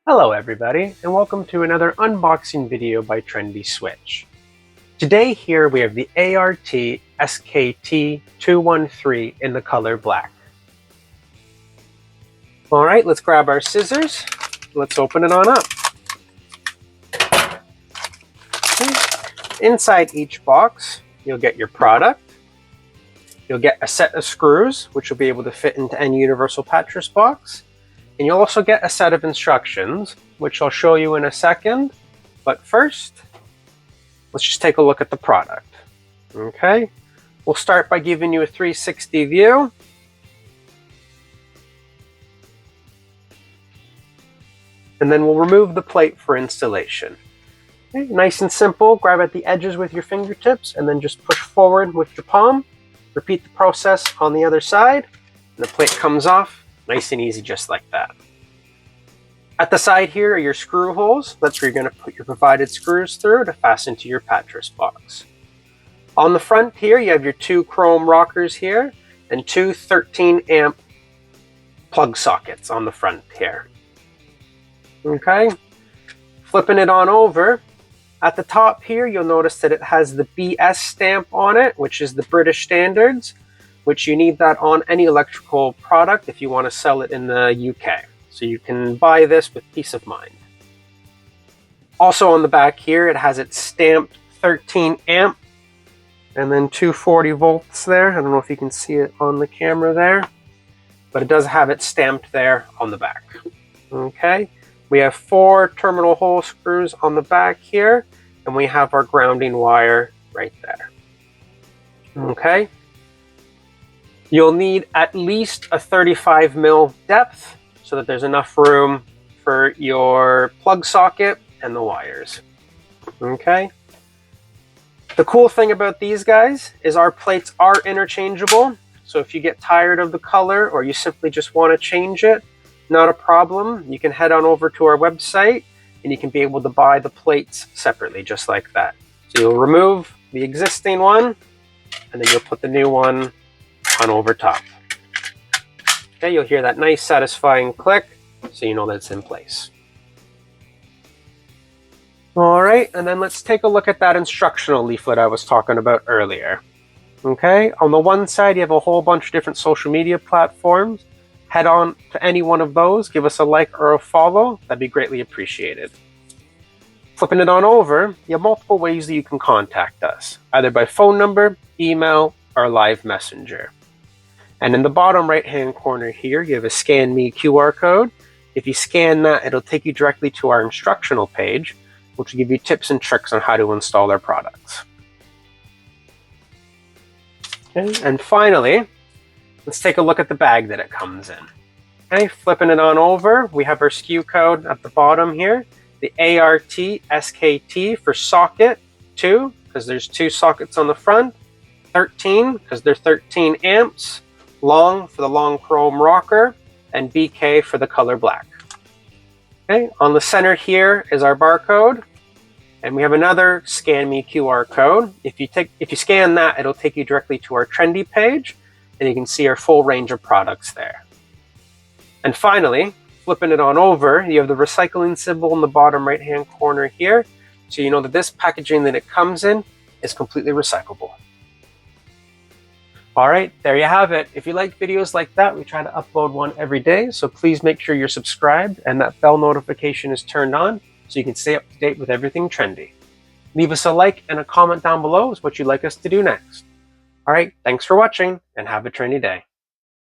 Hello everybody, and welcome to another unboxing video by Trendi Switch. Today here we have the ART-SKT213 in the color black. Alright, let's grab our scissors. Let's open it on up. Okay. Inside each box, you'll get your product. You'll get a set of screws, which will be able to fit into any universal pattress box. And you'll also get a set of instructions, which I'll show you in a second. But first, let's just take a look at the product. Okay, we'll start by giving you a 360 view. And then we'll remove the plate for installation. Okay, nice and simple. Grab at the edges with your fingertips and then just push forward with your palm. Repeat the process on the other side. And the plate comes off nice and easy, just like that. At the side here are your screw holes. That's where you're going to put your provided screws through to fasten to your pattress box. On the front here, you have your two chrome rockers here and two 13 amp plug sockets on the front here. Okay, flipping it on over. At the top here, you'll notice that it has the BS stamp on it, which is the British standards, which you need that on any electrical product if you want to sell it in the UK. So you can buy this with peace of mind. Also on the back here, it has its stamped 13 amp and then 240 volts there. I don't know if you can see it on the camera there, but it does have it stamped there on the back. Okay, we have 4 terminal hole screws on the back here, and we have our grounding wire right there. Okay. You'll need at least a 35 mil depth so that there's enough room for your plug socket and the wires. Okay. The cool thing about these guys is our plates are interchangeable. So if you get tired of the color or you simply just want to change it, not a problem. You can head on over to our website and you can be able to buy the plates separately, just like that. So you'll remove the existing one and then you'll put the new one on over top. Okay, you'll hear that nice satisfying click, so you know that it's in place. All right, and then let's take a look at that instructional leaflet I was talking about earlier. Okay, on the one side you have a whole bunch of different social media platforms. Head on to any one of those, give us a like or a follow, that'd be greatly appreciated. Flipping it on over, you have multiple ways that you can contact us, either by phone number, email, or live messenger. And in the bottom right hand corner here, you have a Scan Me QR code. If you scan that, it'll take you directly to our instructional page, which will give you tips and tricks on how to install our products. Okay, and finally, let's take a look at the bag that it comes in. Okay, flipping it on over, we have our SKU code at the bottom here, the ART-SKT for socket 2, because there's 2 sockets on the front, 13, because they're 13 amps, long for the long chrome rocker, and BK for the color black. Okay, on the center here is our barcode, and we have another Scan Me QR code. If you scan that, it'll take you directly to our Trendi page, and you can see our full range of products there. And finally, flipping it on over, you have the recycling symbol in the bottom right hand corner here, so you know that this packaging that it comes in is completely recyclable. All right, there you have it. If you like videos like that, we try to upload one every day, so please make sure you're subscribed and that bell notification is turned on so you can stay up to date with everything trendy. Leave us a like and a comment down below is what you'd like us to do next. All right, thanks for watching and have a trendy day.